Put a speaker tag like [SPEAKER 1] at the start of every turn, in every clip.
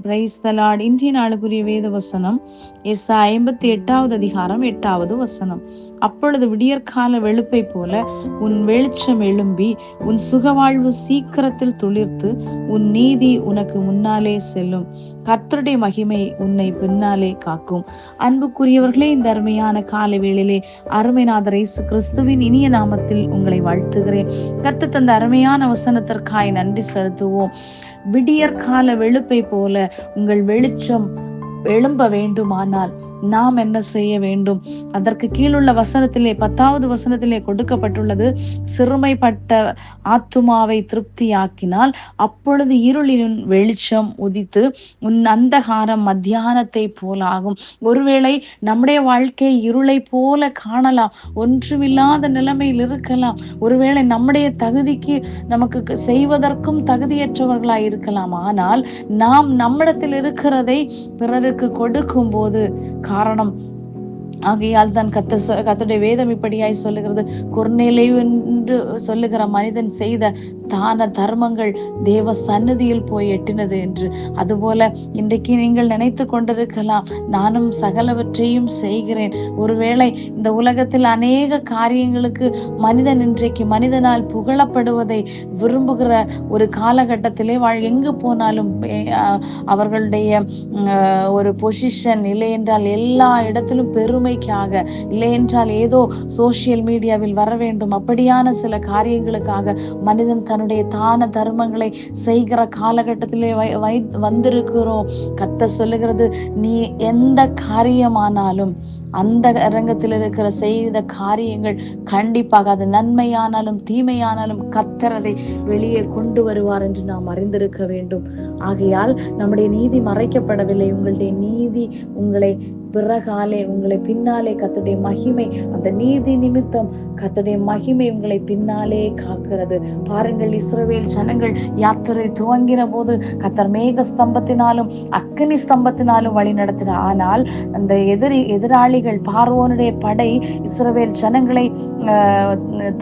[SPEAKER 1] Praise the Lord. இன்றைய நாளுக்குரிய வேத வசனம் எஸ்ஐயா 58வது அதிகாரம் 8வது வசனம். அப்பொழுது விடியற்கால வெளுப்பை போல உன் வெளிச்சம் எழும்பி உன் சுகவாழ்வு சீக்கிரத்தில் துளிர்த்து உன் நீதி உனக்கு முன்னாலே செல்லும். கர்த்தருடைய மகிமை உன்னை பின்னாலே காக்கும். அன்புக்குரியவர்களே, இந்த அருமையான காலை வேளையிலே அருமைநாதர் இயேசு கிறிஸ்துவின் இனிய நாமத்தில் உங்களை வாழ்த்துகிறேன். கர்த்தர் தந்த அருமையான வசனத்திற்காய் நன்றி செலுத்துவோம். விடியற்கால வெளுப்பை போல உங்கள் வெளிச்சம் எழும்ப வேண்டுமானால் நாம் என்ன செய்ய வேண்டும்? அதற்கு கீழுள்ள வசனத்திலே 10வது வசனத்திலே கொடுக்கப்பட்டுள்ளது, சிறுமைப்பட்ட ஆத்துமாவை திருப்தியாக்கினால் அப்பொழுது இருளின் வெளிச்சம் உதித்து உன் அந்தகாரம் மத்தியானத்தை போல ஆகும். ஒருவேளை நம்முடைய வாழ்க்கை இருளை போல காணலாம், ஒன்றுமில்லாத நிலைமையில் இருக்கலாம். ஒருவேளை நம்முடைய தகுதிக்கு நமக்கு செய்வதற்கும் தகுதியற்றவர்களாய் இருக்கலாம். ஆனால் நாம் நம்மிடத்தில் இருக்கிறதை பிறருக்கு கொடுக்கும் போது காரணம் ஆகையால் தான் கர்த்தருடைய வேதம் இப்படியாய் சொல்லுகிறது, கொர்நேலியு என்று சொல்லுகிற மனிதன் செய்த தான தர்மங்கள் தேவ சந்நிதியில் போய் எட்டினது என்று. அதுபோல இன்றைக்கு நீங்கள் நினைத்து கொண்டிருக்கலாம், நானும் சகலவற்றையும் செய்கிறேன். ஒருவேளை இந்த உலகத்தில் அநேக காரியங்களுக்கு மனிதன் இன்றைக்கு மனிதனால் புகழப்படுவதை விரும்புகிற ஒரு காலகட்டத்திலே எங்கு போனாலும் அவர்களுடைய ஒரு பொசிஷன் இல்லை என்றால் எல்லா இடத்திலும் பெருமைக்காக, இல்லை என்றால் ஏதோ சோசியல் மீடியாவில் வர வேண்டும், அப்படியான சில காரியங்களுக்காக மனிதன் தன்னுடைய தான தர்மங்களை செய்கிற காலகட்டத்திலே வந்திருக்கிறோம். கர்த்தர் சொல்லுகிறது, நீ எந்த காரியமானாலும் அந்த அரங்கத்தில் இருக்கிற செய்த காரியங்கள் கண்டிப்பாக அது நன்மையானாலும் தீமையானாலும் கர்த்தர் அதை வெளியே கொண்டு வருவார் என்று நாம் அறிந்திருக்க வேண்டும். ஆகையால் நம்முடைய நீதி மறைக்கப்படவில்லை. உங்களுடைய நீதி உங்களை பிறகாலே உங்களை பின்னாலே கர்த்தருடைய மகிமை, அந்த நீதி நிமித்தம் கர்த்தருடைய மகிமை உங்களை பின்னாலே காக்கிறது. பாருங்கள், இஸ்ரவேல் ஜனங்கள் யாத்திரை துவங்கின போது கர்த்தர் மேக ஸ்தம்பத்தினாலும் அக்கினி ஸ்தம்பத்தினாலும் வழி நடத்தினார். ஆனால் அந்த எதிராளிகள் பார்வோனுடைய படை இஸ்ரவேல் ஜனங்களை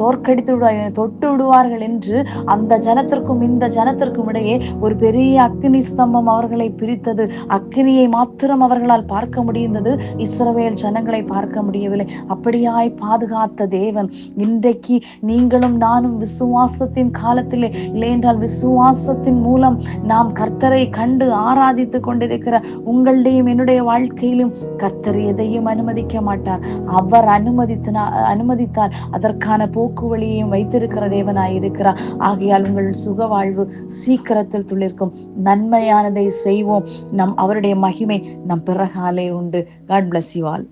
[SPEAKER 1] தோற்கடித்து தொட்டு விடுவார்கள் என்று அந்த ஜனத்திற்கும் இந்த ஜனத்திற்கும் இடையே ஒரு பெரிய அக்கினி ஸ்தம்பம் அவர்களை பிரித்தது. அக்கினியை மாத்திரம் அவர்களால் பார்க்க முடிந்தது, இஸ்ரவேல் ஜனங்களை பார்க்க முடியவில்லை. அப்படியாய் பாதுகாத்த தேவன் இன்றைக்கு நீங்களும் நானும் விசுவாசத்தின் காலத்திலே, இல்லை என்றால் விசுவாசத்தின் மூலம் நாம் கர்த்தரை கண்டு ஆராதித்து கொண்டிருக்கிற உங்களுடையும் என்னுடைய வாழ்க்கையிலும் கர்த்தர் எதையும் அனுமதிக்க மாட்டார். அவர் அனுமதித்தால் அதற்கான போக்கு வழியையும் வைத்திருக்கிற தேவனாயிருக்கிறார். ஆகையால் உங்கள் சுக வாழ்வு சீக்கிரத்தில் துளிர்க்கும். நன்மையானதை செய்வோம். அவருடைய மகிமை நம் பிறகாலே உண்டு. God bless you all.